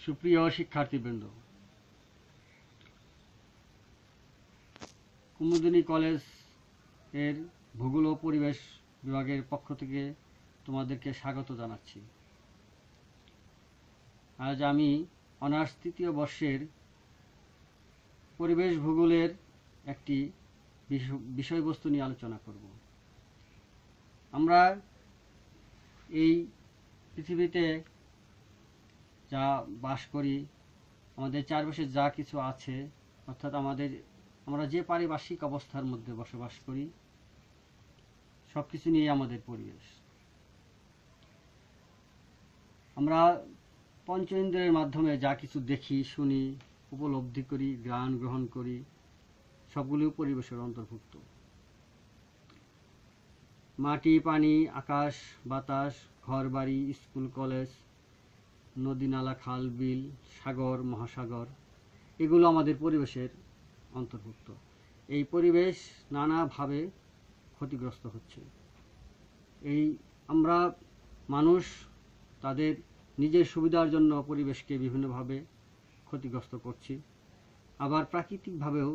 সুপ্রিয় শিক্ষার্থীবৃন্দ, কুমুদিনী কলেজ এর ভূগোল ও পরিবেশ বিভাগের পক্ষ থেকে তোমাদেরকে স্বাগত জানাচ্ছি। আজ আমি অনার্স তৃতীয় বর্ষের পরিবেশ ভূগোলের একটি বিষয়বস্তু নিয়ে আলোচনা করব। আমরা এই পৃথিবীতে যা বাস করি, আমাদের চারপাশে যা কিছু আছে, অর্থাৎ আমরা যে পারিপার্শ্বিক অবস্থার মধ্যে বসবাস করি, সব কিছু নিয়ে আমাদের পরিবেশ। আমরা পঞ্চ ইন্দ্রিয়ের মাধ্যমে যা কিছু দেখি, শুনি, উপলব্ধি করি, জ্ঞান গ্রহণ করি, সবগুলিও পরিবেশের অন্তর্ভুক্ত। মাটি, পানি, আকাশ, বাতাস, ঘরবাড়ি, স্কুল, কলেজ, নদী, নালা, খাল, বিল, সাগর, মহাসাগর, এগুলো আমাদের পরিবেশের অন্তর্ভুক্ত। এই পরিবেশ নানাভাবে ক্ষতিগ্রস্ত হচ্ছে। আমরা মানুষ তাদের নিজের সুবিধার জন্য পরিবেশকে বিভিন্নভাবে ক্ষতিগ্রস্ত করছি। আবার প্রাকৃতিকভাবেও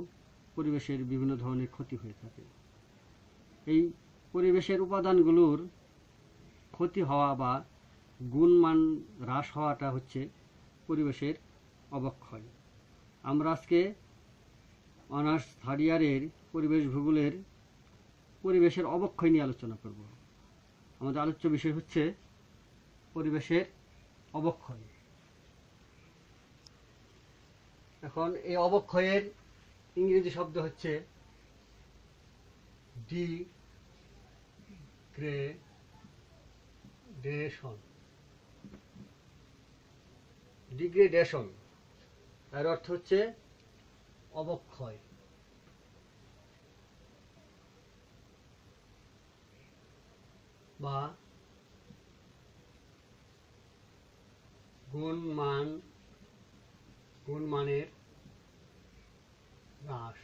পরিবেশের বিভিন্ন ধরনের ক্ষতি হয়ে থাকে। এই পরিবেশের উপাদানগুলোর ক্ষতি হওয়া বা গুণমান হ্রাস হওয়াটা হচ্ছে পরিবেশের অবক্ষয়। আমরা আজকে অনার্স থার্ড ইয়ারের পরিবেশ ভূগোলের পরিবেশের অবক্ষয় নিয়ে আলোচনা করব। আমাদের আলোচ্য বিষয় হচ্ছে পরিবেশের অবক্ষয়। এখন এই অবক্ষয়ের ইংরেজি শব্দ হচ্ছে ডিগ্রেডেশন। এর অর্থ হচ্ছে অবক্ষয় বা গুণমানের হ্রাস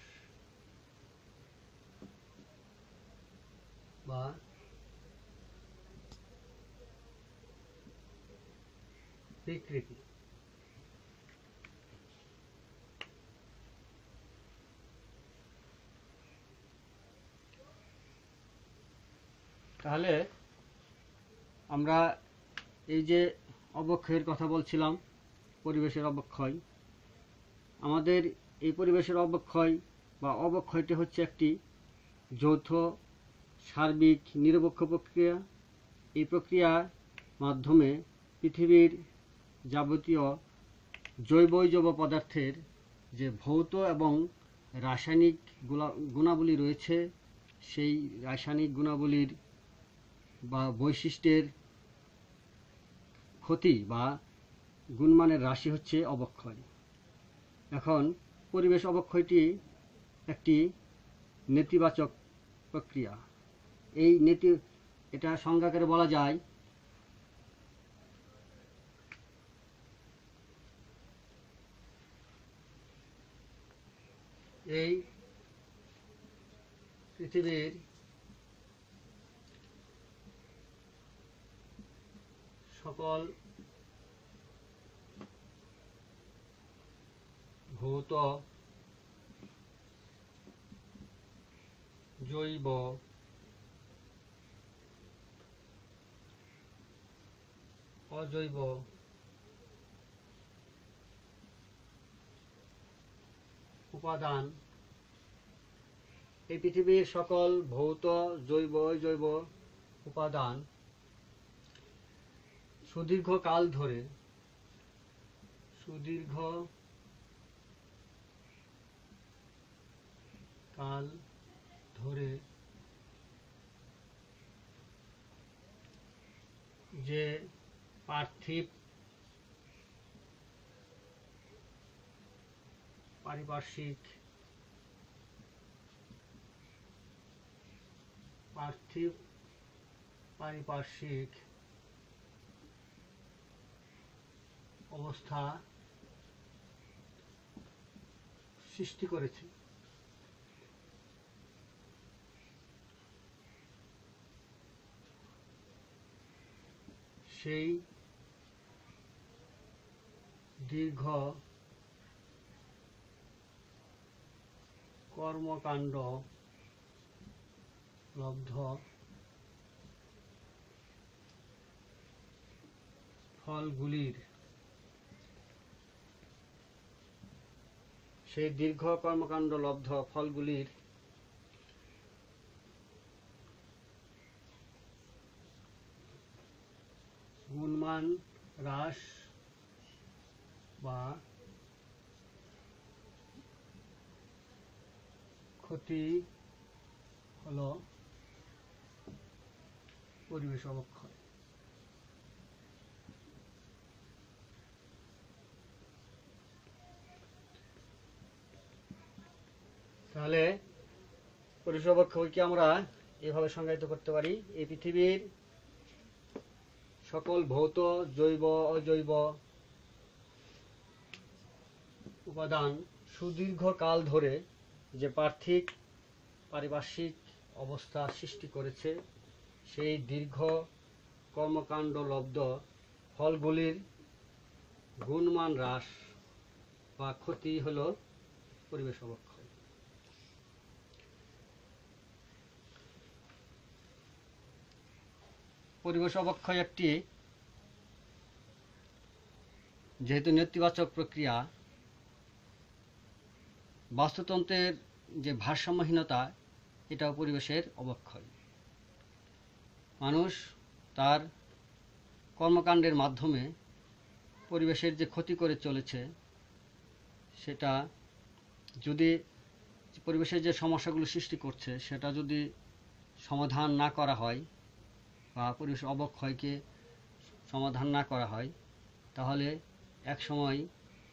বা বিকৃতি। তাহলে আমরা এই যে অবক্ষয়ের কথা বলছিলাম, পরিবেশের অবক্ষয়, আমাদের এই পরিবেশের অবক্ষয় বা অবক্ষয়টি হচ্ছে একটি যৌথ, সার্বিক, নিরপেক্ষ প্রক্রিয়া। এই প্রক্রিয়ার মাধ্যমে পৃথিবীর যাবতীয় জৈব পদার্থের যে ভৌত এবং রাসায়নিক গুণাবলী রয়েছে, সেই রাসায়নিক গুণাবলীর বা বৈশিষ্ট্যের ক্ষতি বা গুণমানের হ্রাসই হচ্ছে অবক্ষয়। এখন পরিবেশ অবক্ষয়টি একটি নেতিবাচক প্রক্রিয়া। এটা সংজ্ঞাকারে বলা যায় এই পৃথিবীর সকল ভৌত, জৈব, অজৈব উপাদান, এই পৃথিবীর সকল ভৌত, জৈব, অজৈব উপাদান সুদীর্ঘ কাল ধরে যে পারিপার্শ্বিক অবস্থা সৃষ্টি করেছে, সেই দীর্ঘ কর্মকাণ্ড লব্ধ ফলগুলির সেই দীর্ঘ কর্মকাণ্ড লব্ধ ফলগুলির গুণমান হ্রাস বা ক্ষতি হলো পরিবেশ অবক্ষয়। তাহলে পরিবেশ অবক্ষয়কে আমরা এভাবে সংজ্ঞায়িত করতে পারি: এই পৃথিবীর সকল ভৌত, জৈব, অজৈব উপাদান সুদীর্ঘ কাল ধরে যে পারিপার্শ্বিক অবস্থা সৃষ্টি করেছে, সেই দীর্ঘ কর্মকাণ্ড লব্ধ ফলগুলির গুণমান হ্রাস বা ক্ষতি হল পরিবেশ অবক্ষয়। পরিবেশ অবক্ষয় একটি যেহেতু নেতিবাচক প্রক্রিয়া, বাস্তুতন্ত্রের যে ভারসাম্যহীনতা, এটাও পরিবেশের অবক্ষয়। মানুষ তার কর্মকাণ্ডের মাধ্যমে পরিবেশের যে ক্ষতি করে চলেছে, সেটা যদি পরিবেশের যে সমস্যাগুলো সৃষ্টি করছে সেটা যদি সমাধান না করা হয় বা পরিবেশ অবক্ষয়কে সমাধান না করা হয়, তাহলে এক সময়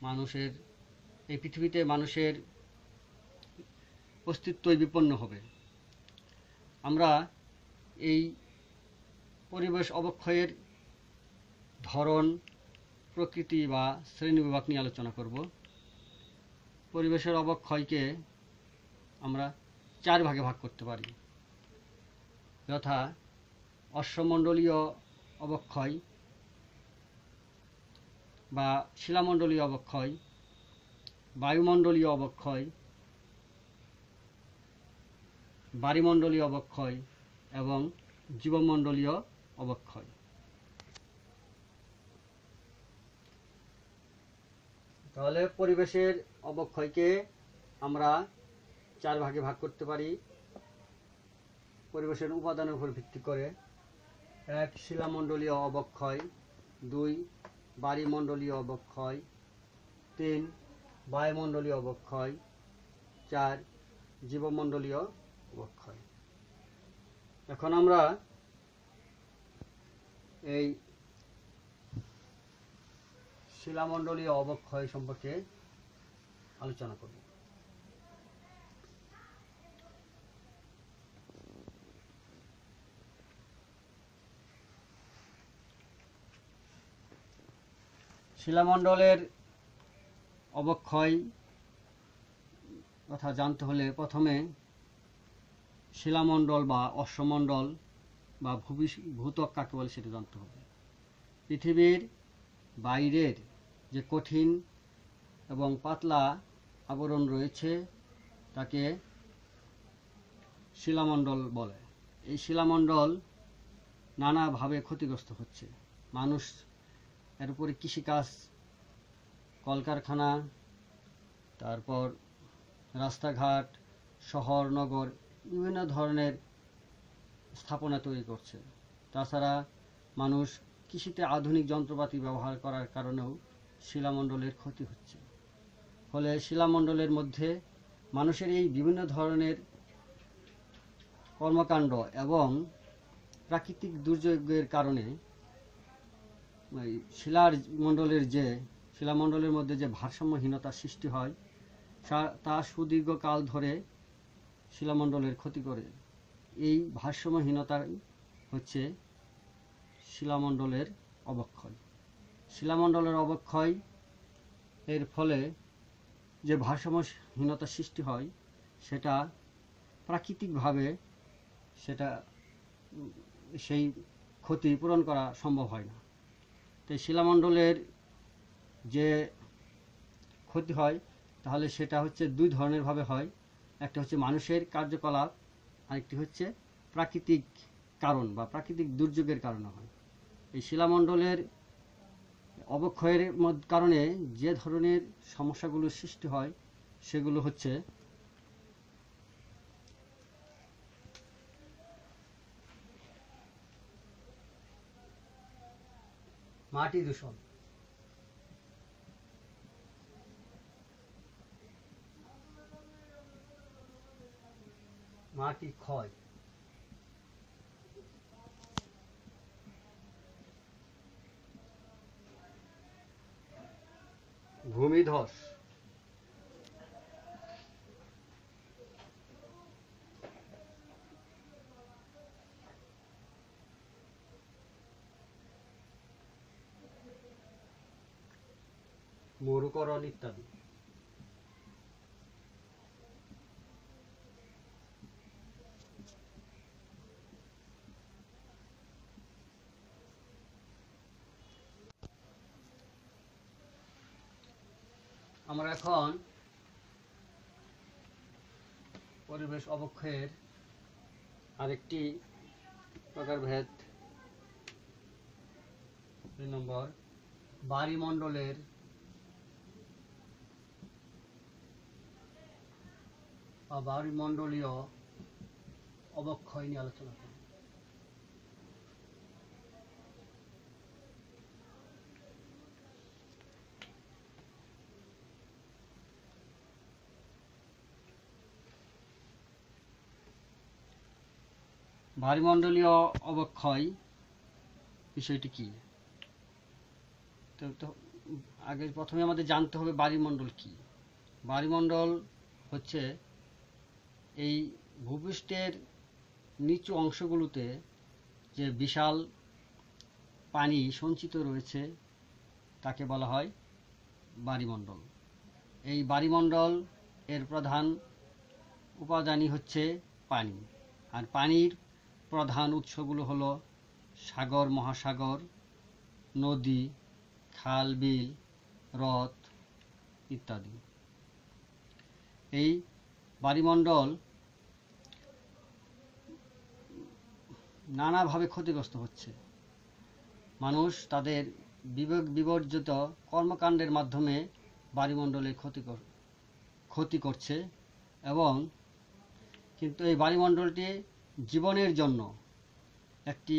মানুষের এই পৃথিবীতে মানুষের অস্তিত্বই বিপন্ন হবে। আমরা এই পরিবেশ অবক্ষয়ের ধরন, প্রকৃতি বা শ্রেণীবিভাগ নিয়ে আলোচনা করব। পরিবেশের অবক্ষয়কে আমরা 4 ভাগে ভাগ করতে পারি, যথা অশ্বমণ্ডলীয় অবক্ষয় বা শিলামণ্ডলীয় অবক্ষয়, বায়ুমণ্ডলীয় অবক্ষয়, বায়ুমণ্ডলীয় অবক্ষয় এবং জীবমণ্ডলীয় অবক্ষয়। তাহলে পরিবেশের অবক্ষয়কে আমরা 4 ভাগে ভাগ করতে পারি পরিবেশের উপাদানের উপর ভিত্তি করে: 1 শিলামণ্ডলীয় অবক্ষয়, 2 বায়ুমণ্ডলীয় অবক্ষয়, 3 বায়ুমণ্ডলীয় অবক্ষয়, 4 জীবমণ্ডলীয় অবক্ষয়। এখন আমরা এই শিলামণ্ডলীয় অবক্ষয় সম্পর্কে আলোচনা করব। শিলামণ্ডলের অবক্ষয় কথা জানতে হলে প্রথমে শিলামণ্ডল বা অশ্বমণ্ডল বা ভূত্বক কাকে বলে সেটা জানতে হবে। পৃথিবীর বাইরের যে কঠিন এবং পাতলা আবরণ রয়েছে তাকে শিলামণ্ডল বলে। এই শিলামণ্ডল নানাভাবে ক্ষতিগ্রস্ত হচ্ছে। মানুষ এর উপরে কৃষিকাজ, কলকারখানা, তারপর রাস্তাঘাট, শহর নগর বিভিন্ন ধরনের স্থাপনা তৈরি করছে। তাছাড়া মানুষ কৃষিতে আধুনিক যন্ত্রপাতি ব্যবহার করার কারণেও শিলামণ্ডলের ক্ষতি হচ্ছে। ফলে শিলামণ্ডলের মধ্যে মানুষের এই বিভিন্ন ধরনের কর্মকাণ্ড এবং প্রাকৃতিক দুর্যোগের কারণে শিলামণ্ডলের মধ্যে যে ভারসাম্যহীনতা সৃষ্টি হয় তা সুদীর্ঘকাল ধরে শিলামণ্ডলের ক্ষতি করে। এই ভারসাম্যহীনতাই হচ্ছে শিলামণ্ডলের অবক্ষয়। শিলামণ্ডলের অবক্ষয় এর ফলে যে ভারসাম্যহীনতা সৃষ্টি হয় সেটা প্রাকৃতিকভাবে সেই ক্ষতি পূরণ করা সম্ভব হয় না। তাই শিলামণ্ডলের যে ক্ষতি হয় তাহলে সেটা হচ্ছে দুই ধরনের ভাবে হয়। একটা হচ্ছে মানুষের কার্যকলাপ, আরেকটি হচ্ছে প্রাকৃতিক কারণ বা প্রাকৃতিক দুর্যোগের কারণে হয়। এই শিলামণ্ডলের অবক্ষয়ের কারণে যে ধরনের সমস্যাগুলো সৃষ্টি হয় সেগুলো হচ্ছে মাটি দূষণ, মাটি ক্ষয়, ভূমিধস, মরুকরণ ইত্যাদি। আমরা এখন পরিবেশ অবক্ষয়ের আরেকটি প্রকারভেদ, 2 নম্বর, বায়ুমণ্ডলের বা বায়ুমণ্ডলীয় অবক্ষয় নিয়ে আলোচনা করব। বায়ুমণ্ডলীয় অবক্ষয় বিষয়টি কি? তো আগে প্রথমে আমাদের জানতে হবে বায়ুমণ্ডল কি। বায়ুমণ্ডল হচ্ছে এই ভূপৃষ্ঠের নিচু অংশগুলোতে যে বিশাল পানি সঞ্চিত রয়েছে তাকে বলা হয় বায়ুমণ্ডল। এই বায়ুমণ্ডল এর প্রধান উপাদানই হচ্ছে পানি, আর পানির প্রধান উৎসগুলো হলো সাগর, মহাসাগর, নদী, খাল, বিল, হ্রদ ইত্যাদি। এই বায়ুমণ্ডল নানাভাবে ক্ষতিগ্রস্ত হচ্ছে। মানুষ তাদের বিবর্জিত কর্মকাণ্ডের মাধ্যমে বায়ুমণ্ডলের ক্ষতি করছে, এবং কিন্তু এই বায়ুমণ্ডলটি জীবনের জন্য একটি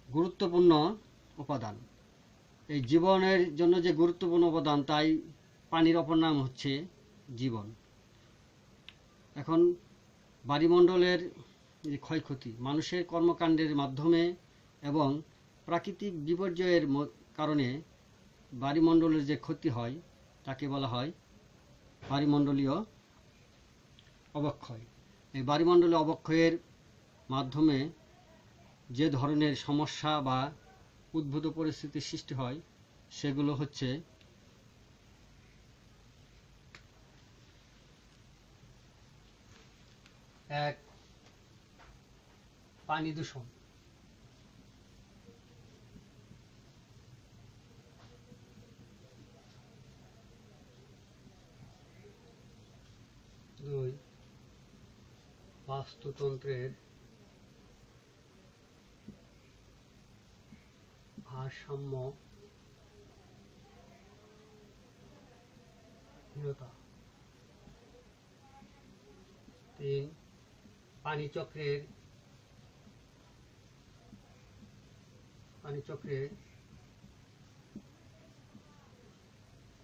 গুরুত্বপূর্ণ উপাদান। এই জীবনের জন্য যে গুরুত্বপূর্ণ উপাদান, তাই পানির অপর নাম হচ্ছে জীবন। এখন বায়ুমণ্ডলের যে ক্ষয়ক্ষতি মানুষের কর্মকাণ্ডের মাধ্যমে এবং প্রাকৃতিক বিপর্যয়ের কারণে বায়ুমণ্ডলের যে ক্ষতি হয় তাকে বলা হয় বায়ুমণ্ডলীয় অবক্ষয়। এই বায়ুমণ্ডলীয় অবক্ষয়ের মাধ্যমে যে ধরনের সমস্যা বা উদ্ভূত পরিস্থিতির সৃষ্টি হয় সেগুলো হচ্ছে এক, পানি দূষণ, 2, বাস্তুতন্ত্রের ভারসাম্যহীনতা, 3, পানিচক্রে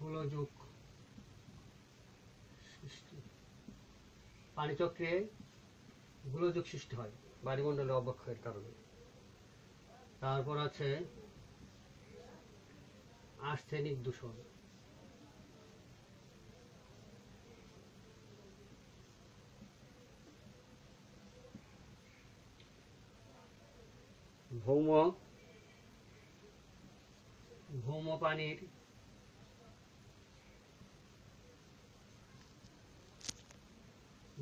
গোলযোগ সৃষ্টি, পানিচক্রে গোলযোগ সৃষ্টি হয় বায়ুমণ্ডলের অবক্ষয়ের কারণে। তারপর আছে আর্সেনিক দূষণ, ভৌম পানির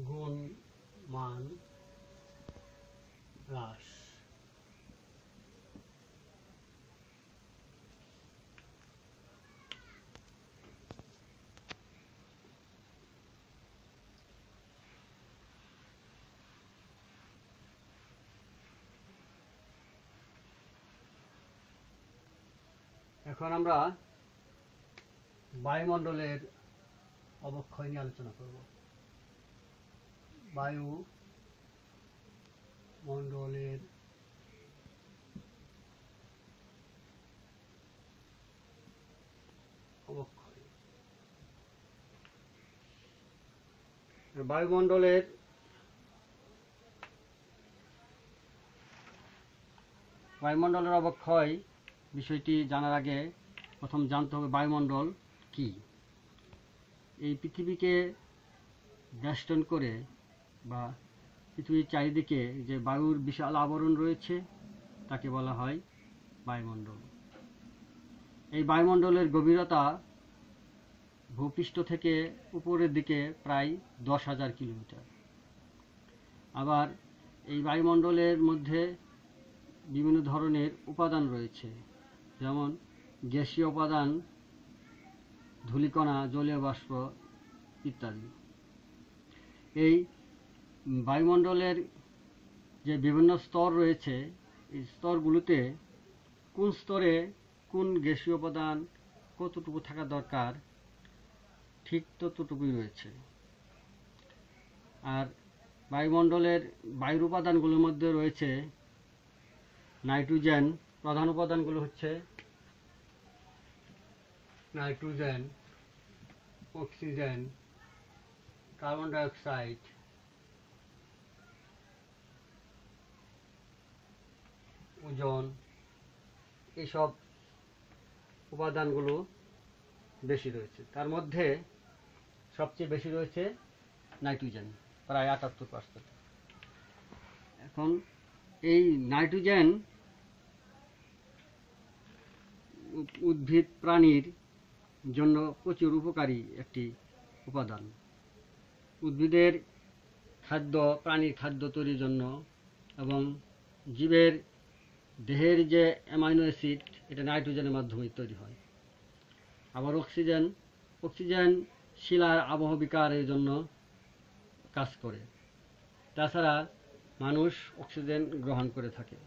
গুণমান হ্রাস, এখন আমরা বায়ুমণ্ডলের অবক্ষয় নিয়ে আলোচনা করব। বায়ুমণ্ডলের অবক্ষয়। বায়ুমণ্ডলের অবক্ষয় বিষয়টি জানার আগে প্রথম জানতে হবে বায়ুমণ্ডল কি। এই পৃথিবীকে বেষ্টন করে বা পৃথিবীর চারিদিকে যে বায়ুর বিশাল আবরণ রয়েছে তাকে বলা হয় বায়ুমণ্ডল। এই বায়ুমণ্ডলের গভীরতা ভূপৃষ্ঠ থেকে উপরের দিকে প্রায় 10,000 কিলোমিটার। আবার এই বায়ুমণ্ডলের মধ্যে বিভিন্ন ধরনের উপাদান রয়েছে, যেমন গ্যাসীয় উপাদান, ধূলিকণা, জলীয় বাষ্প ইত্যাদি। এই বায়ুমণ্ডলের যে বিভিন্ন স্তর রয়েছে, এই স্তরগুলোতে কোন স্তরে কোন গ্যাসীয় উপাদান কতটুকু থাকা দরকার ঠিক ততটুকুই রয়েছে। আর বায়ুমণ্ডলের বায়ুর উপাদানগুলোর মধ্যে রয়েছে নাইট্রোজেন। প্রধান উপাদানগুলো হচ্ছে nitrogen, oxygen, carbon dioxide, ozone, এইসব উপাদানগুলো বেশি রয়েছে। তার মধ্যে সবচেয়ে বেশি রয়েছে নাইট্রোজেন, প্রায় 78%। এখন এই নাইট্রোজেন উদ্ভিদ প্রাণীর জন্য প্রচুর উপকারী একটি উপাদান। উদ্ভিদের খাদ্য, প্রাণীর খাদ্য তৈরির জন্য এবং জীবের দেহের যে অ্যামাইনো অ্যাসিড, এটা নাইট্রোজেনের মাধ্যমে তৈরি হয়। আবার অক্সিজেন শিলার আবহ বিকারের জন্য কাজ করে। তাছাড়া মানুষ অক্সিজেন গ্রহণ করে থাকে।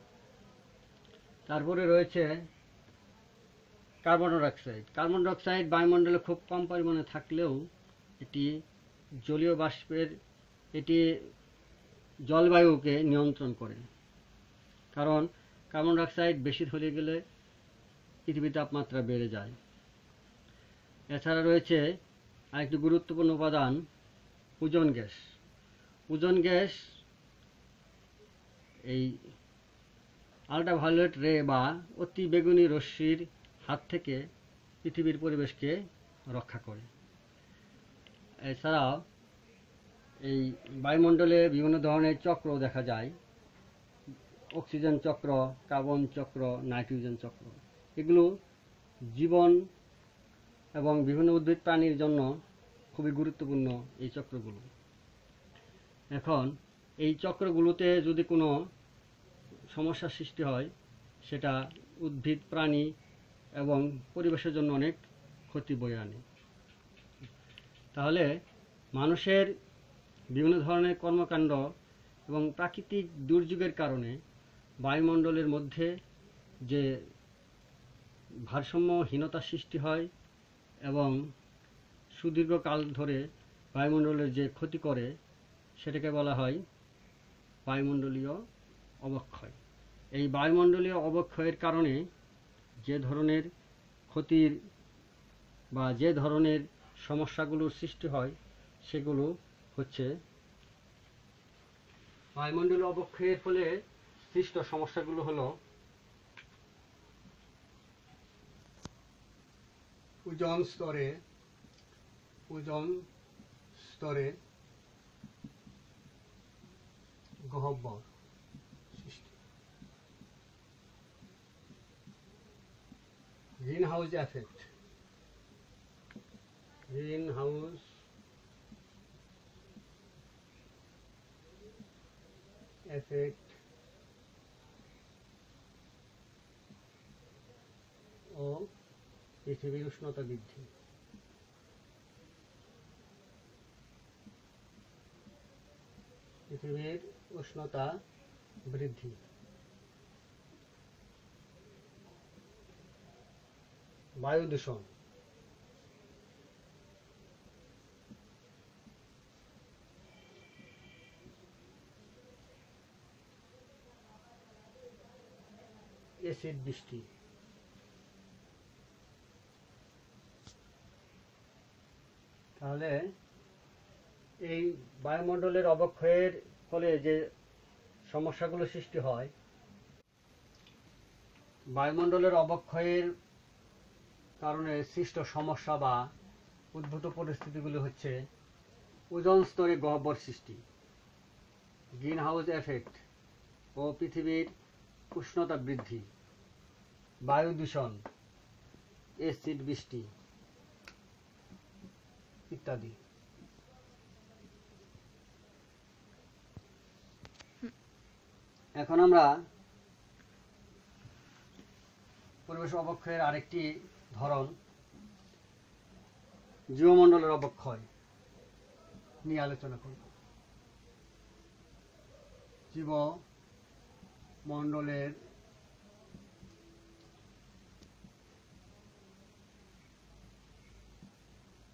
তারপরে রয়েছে কার্বন ডাইঅক্সাইড। কার্বন ডাইঅক্সাইড বায়ুমণ্ডলে খুব কম পরিমাণে থাকলেও এটি জলীয় বাষ্পের, এটি জলবায়ুকে নিয়ন্ত্রণ করে। কারণ কার্বন ডাইঅক্সাইড বেশি হয়ে গেলে পৃথিবীর তাপমাত্রা বেড়ে যায়। এছাড়া রয়েছে আরেকটি গুরুত্বপূর্ণ উপাদান ওজোন গ্যাস। ওজোন গ্যাস এই আল্ট্রাভায়োলেট রে বা অতি বেগুনি রশ্মির হাত থেকে পৃথিবীর পরিবেশকে রক্ষা করে। এছাড়াও এই বায়ুমণ্ডলে বিভিন্ন ধরনের চক্র দেখা যায়, অক্সিজেন চক্র, কার্বন চক্র, নাইট্রোজেন চক্র। এগুলো জীবন এবং বিভিন্ন উদ্ভিদ প্রাণীর জন্য খুবই গুরুত্বপূর্ণ এই চক্রগুলো। এখন এই চক্রগুলোতে যদি কোনো সমস্যার সৃষ্টি হয়, সেটা উদ্ভিদ প্রাণী এবং পরিবেশের জন্য অনেক ক্ষতি বয়ে আনে। তাহলে মানুষের বিভিন্ন ধরনের কর্মকাণ্ড এবং প্রাকৃতিক দুর্যোগের কারণে বায়ুমণ্ডলের মধ্যে যে ভারসাম্যহীনতার সৃষ্টি হয় এবং সুদীর্ঘকাল ধরে বায়ুমণ্ডলের যে ক্ষতি করে, সেটাকে বলা হয় বায়ুমণ্ডলীয় অবক্ষয়। এই বায়ুমণ্ডলীয় অবক্ষয়ের কারণে যে ধরনের ক্ষতির বা যে ধরনের সমস্যাগুলোর সৃষ্টি হয়, সেগুলো হচ্ছে বায়ুমণ্ডলীয় অবক্ষয়ের ফলে সৃষ্ট সমস্যাগুলো হলো ওজোন স্তরে গহ্বর সৃষ্টি, গ্রিনহাউস এফেক্ট ও পৃথিবীর উষ্ণতা বৃদ্ধি। পৃথিবীর উষ্ণতা বৃদ্ধি। বায়ু দূষণ, এসিড বৃষ্টি। তাহলে এই বায়ুমণ্ডলের অবক্ষয়ের ফলে যে সমস্যাগুলো সৃষ্টি হয়, বায়ুমণ্ডলের অবক্ষয়ের কারণে সৃষ্ট সমস্যা বা উদ্ভূত পরিস্থিতিগুলি হচ্ছে ওজোন স্তরে গহ্বর সৃষ্টি, গ্রিন হাউস এফেক্ট ও পৃথিবীর উষ্ণতা বৃদ্ধি, বায়ু দূষণ, এসিড বৃষ্টি ইত্যাদি। এখন আমরা পরিবেশ অবক্ষয়ের আরেকটি ধরন জীবমণ্ডলের অবক্ষয় নিয়ে আলোচনা করব। জীবমণ্ডলের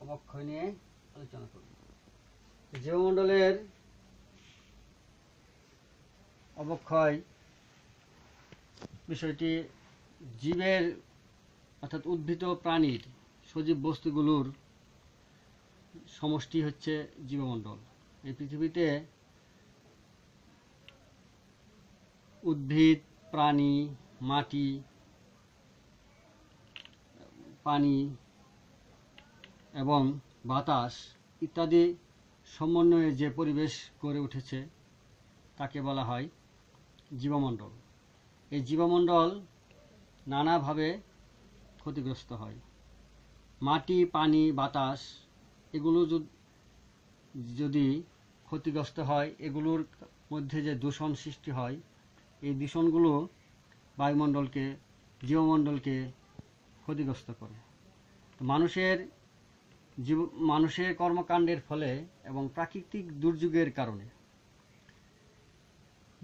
অবক্ষয় নিয়ে আলোচনা করব। জীবমণ্ডলের অবক্ষয় বিষয়টি জীবের অর্থাৎ উদ্ভিদ প্রাণীর সজীব বস্তুগুলোর সমষ্টি হচ্ছে জীবমণ্ডল। এই পৃথিবীতে উদ্ভিদ, প্রাণী, মাটি, পানি এবং বাতাস ইত্যাদি সমন্বয়ে যে পরিবেশ গড়ে উঠেছে তাকে বলা হয় জীবমণ্ডল। এই জীবমণ্ডল নানাভাবে ক্ষতিগ্রস্ত হয়। মাটি, পানি, বাতাস এগুলো যদি ক্ষতিগ্রস্ত হয়, এগুলোর মধ্যে যে দূষণ সৃষ্টি হয়, এই দূষণগুলো বায়ুমণ্ডলকে, জীবমণ্ডলকে ক্ষতিগ্রস্ত করে। মানুষের কর্মকাণ্ডের ফলে এবং প্রাকৃতিক দুর্যোগের কারণে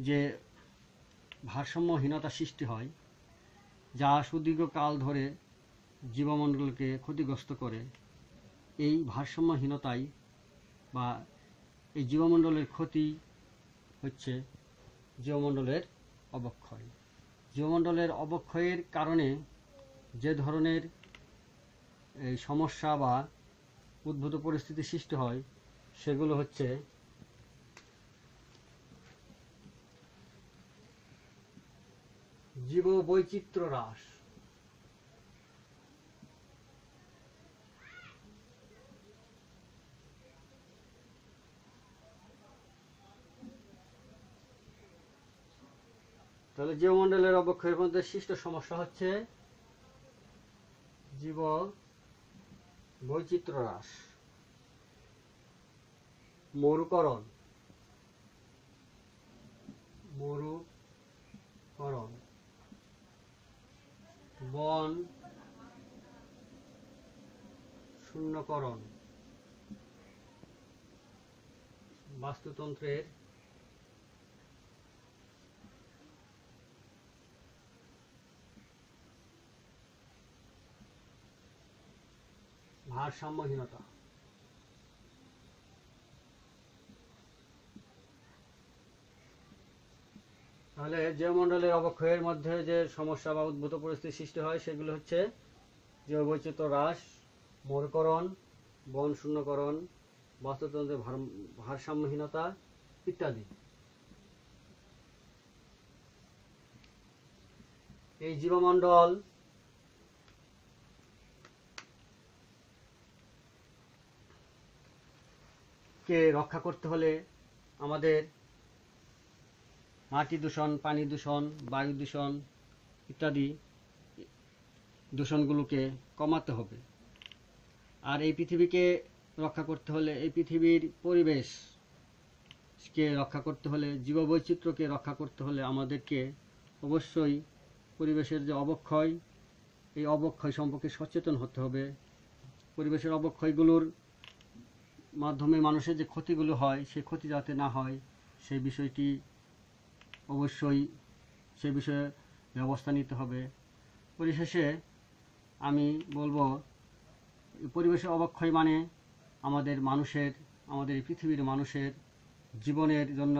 যে ভারসাম্যহীনতা সৃষ্টি হয়, যা সুদীর্ঘকাল ধরে জীবমণ্ডলকে ক্ষতিগ্রস্ত করে, এই ভারসাম্যহীনতাই বা এই জীবমণ্ডলের ক্ষতি হচ্ছে জীবমণ্ডলের অবক্ষয়। জীবমণ্ডলের অবক্ষয়ের কারণে যে ধরনের এই সমস্যা বা উদ্ভূত পরিস্থিতি সৃষ্টি হয় সেগুলো হচ্ছে জীববৈচিত্র্য হ্রাস, তাহলে জীবমণ্ডলের অবক্ষয়ের মধ্যে সৃষ্ট সমস্যা হচ্ছে জীববৈচিত্র্য হ্রাস, মরুকরণ, বন শূন্যকরণ, বাস্তুতন্ত্রের ভারসাম্যহীনতা। তাহলে জীবমণ্ডলের অবক্ষয়ের মধ্যে যে সমস্যা বা উদ্ভূত পরিস্থিতি সৃষ্টি হয় সেগুলো হচ্ছে জীববৈচিত্র্য হ্রাস, মরুকরণ, বন শূন্যকরণ, বাস্তুতন্ত্রের ভারসাম্যহীনতা ইত্যাদি। এই জীবমণ্ডল কে রক্ষা করতে হলে আমাদের মাটি দূষণ, পানি দূষণ, বায়ু দূষণ ইত্যাদি দূষণগুলোকে কমাতে হবে। আর এই পৃথিবীকে রক্ষা করতে হলে, এই পৃথিবীর পরিবেশকে রক্ষা করতে হলে, জীববৈচিত্র্যকে রক্ষা করতে হলে আমাদেরকে অবশ্যই পরিবেশের যে অবক্ষয়, এই অবক্ষয় সম্পর্কে সচেতন হতে হবে। পরিবেশের অবক্ষয়গুলোর মাধ্যমে মানুষের যে ক্ষতিগুলো হয় সেই ক্ষতি যাতে না হয় সেই বিষয়টি অবশ্যই সে বিষয়ে ব্যবস্থা নিতে হবে। পরিশেষে আমি বলবো পরিবেশের অবক্ষয় মানে আমাদের এই পৃথিবীর মানুষের জীবনের জন্য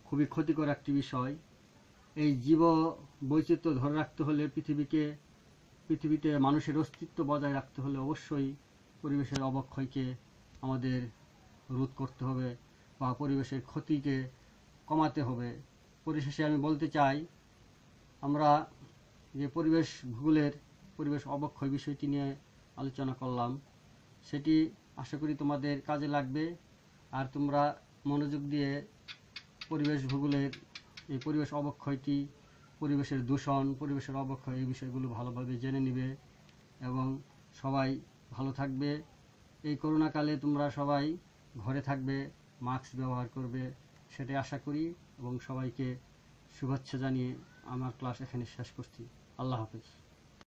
খুবই ক্ষতিকর একটি বিষয়। এই জীব বৈচিত্র্য ধরে রাখতে হলে পৃথিবীতে মানুষের অস্তিত্ব বজায় রাখতে হলে অবশ্যই পরিবেশের অবক্ষয়কে আমাদের রোধ করতে হবে বা পরিবেশের ক্ষতিকে কমাতে হবে। পরিশেষে আমি বলতে চাই, আমরা যে পরিবেশ অবক্ষয় বিষয়টি নিয়ে আলোচনা করলাম, সেটি আশা করি তোমাদের কাজে লাগবে। আর তোমরা মনোযোগ দিয়ে এই পরিবেশ অবক্ষয়টি, পরিবেশের দূষণ, পরিবেশের অবক্ষয় এই বিষয়গুলো ভালোভাবে জেনে নিবে এবং সবাই ভালো থাকবে। এই করোনাকালে তোমরা সবাই ঘরে থাকবে, মাস্ক ব্যবহার করবে, সেটাই আশা করি এবং সবাইকে শুভেচ্ছা জানিয়ে আমার ক্লাস এখানে শেষ করছি। আল্লাহ হাফেজ।